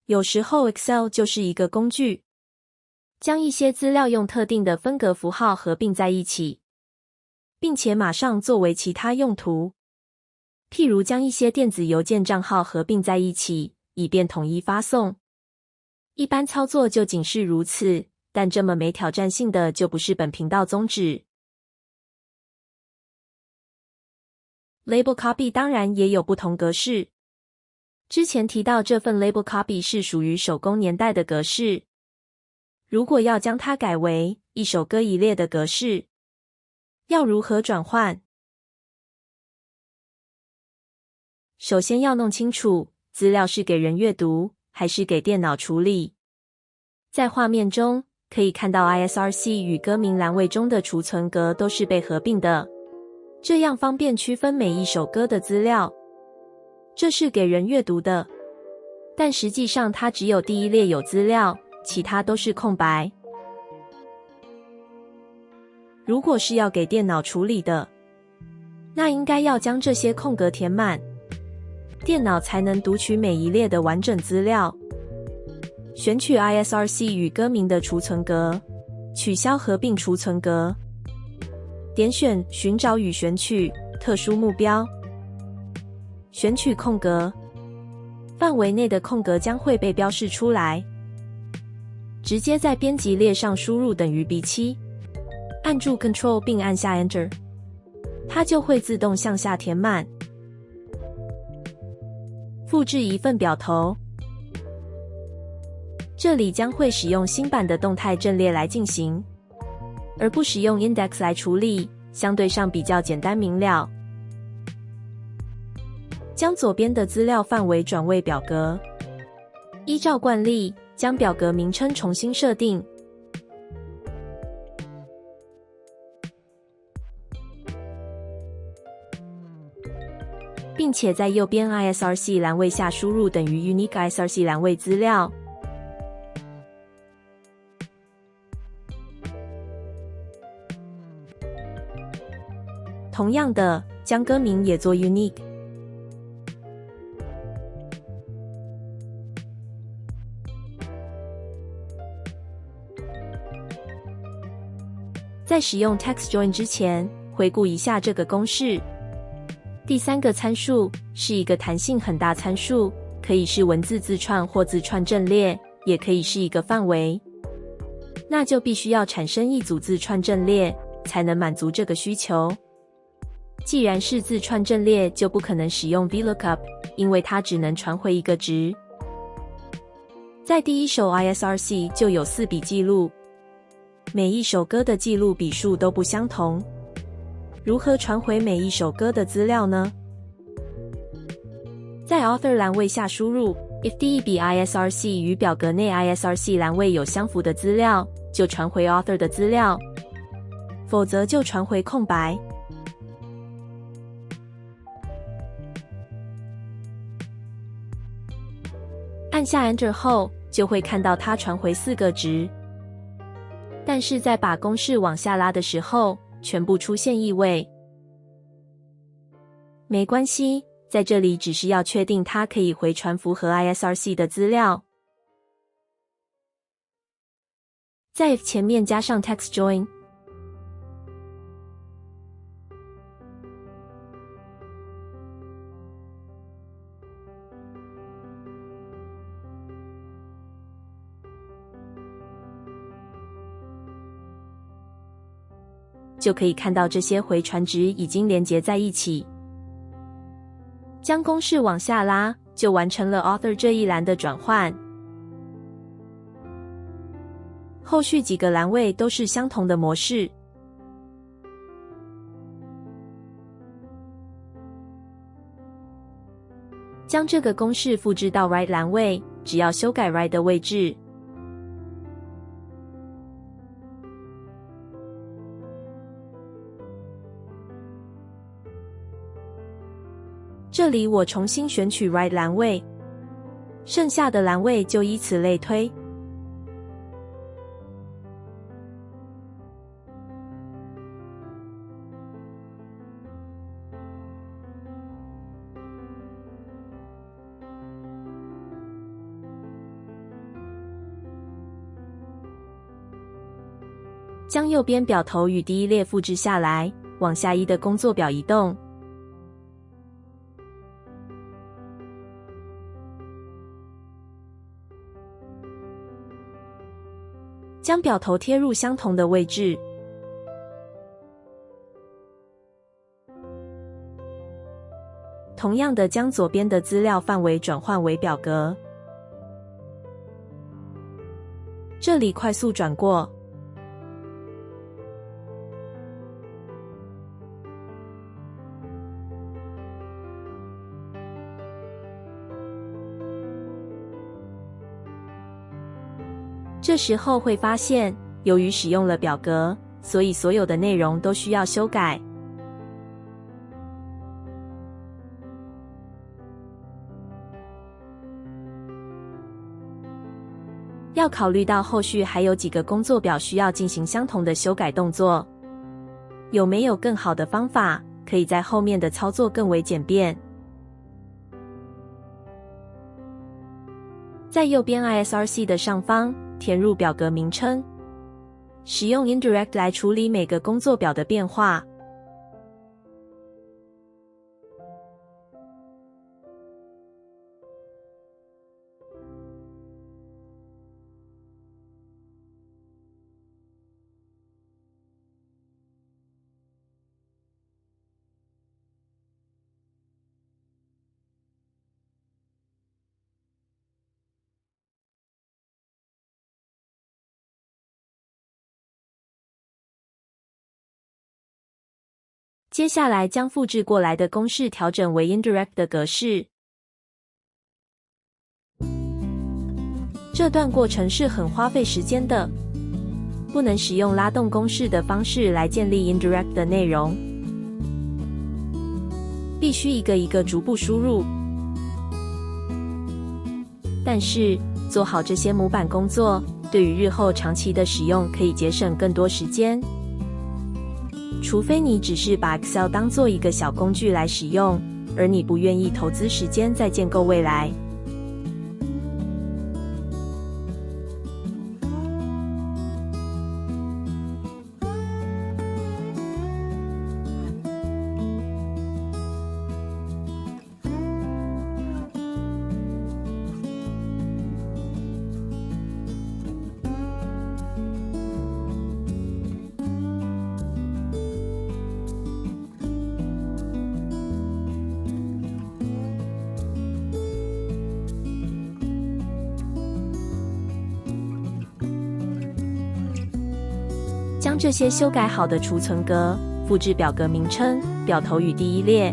有时候 Excel 就是一个工具，将一些资料用特定的分隔符号合并在一起，并且马上作为其他用途。譬如将一些电子邮件账号合并在一起，以便统一发送。一般操作就仅是如此，但这么没挑战性的就不是本频道宗旨。Label copy 当然也有不同格式。之前提到这份 Label copy 是属于手工年代的格式。如果要将它改为一首歌一列的格式，要如何转换？首先要弄清楚资料是给人阅读还是给电脑处理。在画面中可以看到 ISRC 与歌名栏位中的储存格都是被合并的，这样方便区分每一首歌的资料。这是给人阅读的，但实际上它只有第一列有资料，其他都是空白。如果是要给电脑处理的，那应该要将这些空格填满，电脑才能读取每一列的完整资料。选取 ISRC 与歌名的储存格，取消合并储存格，点选寻找与选取特殊目标，选取空格，范围内的空格将会被标示出来。直接在编辑列上输入等于 B7， 按住 Ctrl 并按下 Enter， 它就会自动向下填满。复制一份表头，这里将会使用新版的动态阵列来进行，而不使用 index 来处理，相对上比较简单明了。将左边的资料范围转为表格，依照惯例，将表格名称重新设定，并且在右边 ISRC 栏位下输入等于 Unique ISRC 栏位资料。同样的，将歌名也做 Unique。在使用 Text Join 之前，回顾一下这个公式。第三个参数是一个弹性很大参数，可以是文字字串或字串阵列，也可以是一个范围。那就必须要产生一组字串阵列，才能满足这个需求。既然是字串阵列，就不可能使用 VLOOKUP， 因为它只能传回一个值。在第一首 ISRC 就有4笔记录，每一首歌的记录笔数都不相同。如何传回每一首歌的资料呢？在 Author 栏位下输入 if 第一笔 ISRC 与表格内 ISRC 栏位有相符的资料，就传回 Author 的资料，否则就传回空白。按下 Enter 后，就会看到它传回4个值。但是在把公式往下拉的时候，全部出现异位。没关系，在这里只是要确定它可以回传符合 ISRC 的资料。在 if 前面加上 Text Join， 就可以看到这些回传值已经连结在一起。将公式往下拉，就完成了 Author 这一栏的转换。后续几个栏位都是相同的模式。将这个公式复制到 Write 栏位，只要修改 Write 的位置。这里我重新选取 Write 栏位，剩下的栏位就依此类推。将右边表头与第一列复制下来，往下一的工作表移动。将表头贴入相同的位置。同样的，将左边的资料范围转换为表格。这里快速转过。这时候会发现，由于使用了表格，所以所有的内容都需要修改。要考虑到后续还有几个工作表需要进行相同的修改动作，有没有更好的方法，可以在后面的操作更为简便？在右边 ISRC 的上方填入表格名称，使用 Indirect 来处理每个工作表的变化。接下来将复制过来的公式调整为 Indirect 的格式。这段过程是很花费时间的，不能使用拉动公式的方式来建立 Indirect 的内容，必须一个一个逐步输入。但是做好这些模板工作，对于日后长期的使用可以节省更多时间。除非你只是把 Excel 当做一个小工具来使用，而你不愿意投资时间在建构未来。将这些修改好的储存格复制表格名称、表头与第一列，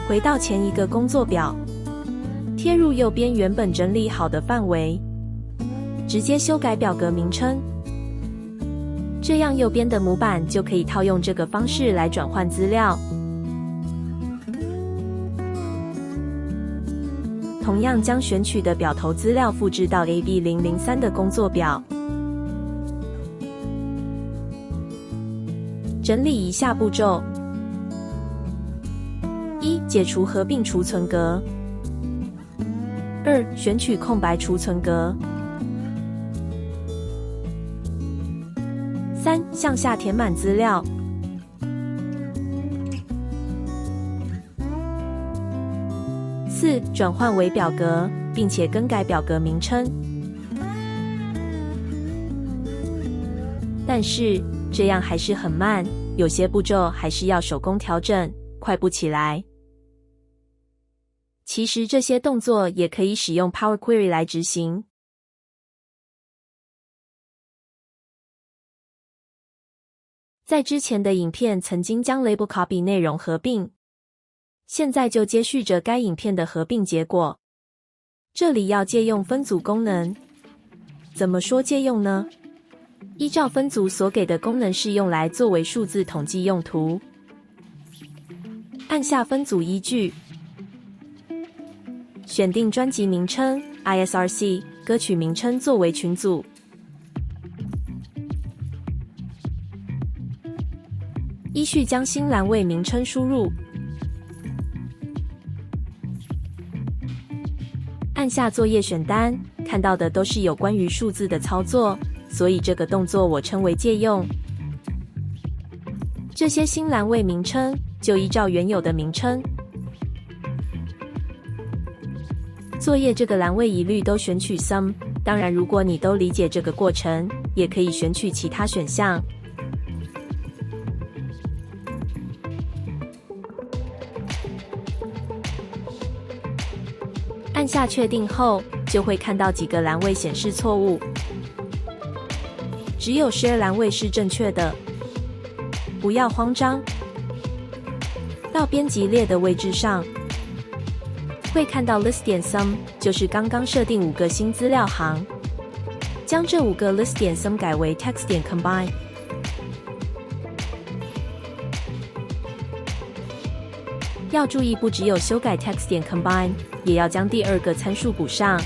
回到前一个工作表，贴入右边原本整理好的范围，直接修改表格名称。这样右边的模板就可以套用这个方式来转换资料。同样将选取的表头资料复制到 AB003 的工作表。整理一下步骤： 1. 解除合并储存格； 2. 选取空白储存格； 3. 向下填满资料； 4. 转换为表格，并且更改表格名称。但是这样还是很慢，有些步骤还是要手工调整，快不起来。其实这些动作也可以使用 Power Query 来执行。在之前的影片曾经将 Label Copy 内容合并，现在就接续着该影片的合并结果。这里要借用分组功能，怎么说借用呢？依照分组所给的功能是用来作为数字统计用途。按下分组依据，选定专辑名称 ISRC 歌曲名称作为群组，依序将新栏位名称输入，按下作业选单，看到的都是有关于数字的操作，所以这个动作我称为借用。这些新栏位名称就依照原有的名称。作业这个栏位一律都选取 Some， 当然如果你都理解这个过程，也可以选取其他选项。按下确定后，就会看到几个栏位显示错误，只有12栏位是正确的。不要慌张，到编辑列的位置上，会看到 list 点 some， 就是刚刚设定5个新资料行，将这5个 list 点 some 改为 text 点 combine。要注意，不只有修改 text 点 combine， 也要将第2个参数补上。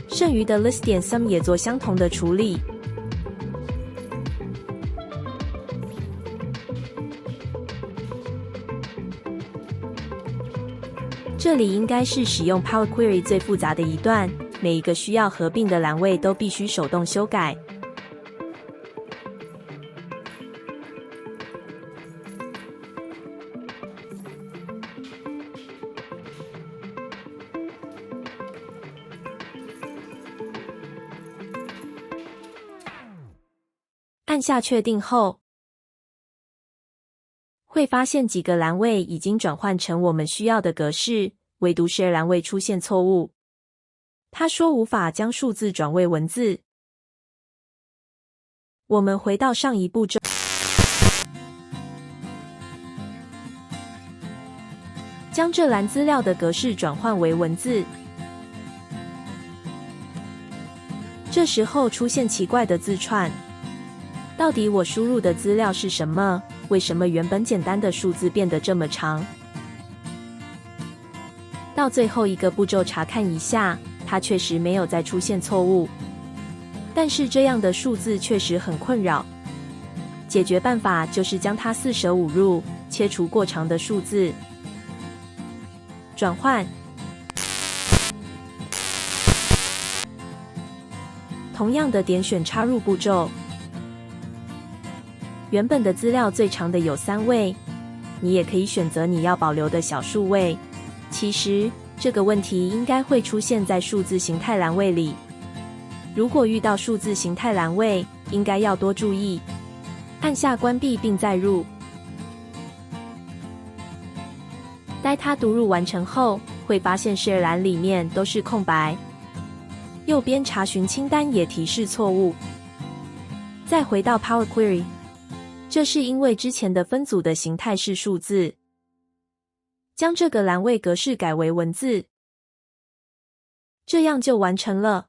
剩余的 list 点 some 也做相同的处理。这里应该是使用 Power Query 最复杂的一段，每一个需要合并的栏位都必须手动修改。按下确定后，会发现几个栏位已经转换成我们需要的格式，唯独12栏位出现错误。他说无法将数字转为文字。我们回到上一步骤，将这栏资料的格式转换为文字。这时候出现奇怪的字串。到底我输入的资料是什么？为什么原本简单的数字变得这么长？到最后一个步骤查看一下，它确实没有再出现错误。但是这样的数字确实很困扰。解决办法就是将它四舍五入，切除过长的数字。转换。同样的点选插入步骤。原本的资料最长的有3位，你也可以选择你要保留的小数位。其实这个问题应该会出现在数字形态栏位里。如果遇到数字形态栏位，应该要多注意。按下关闭并再入。待它读入完成后，会发现12栏里面都是空白。右边查询清单也提示错误。再回到 Power Query。这是因为之前的分组的形态是数字，将这个栏位格式改为文字，这样就完成了。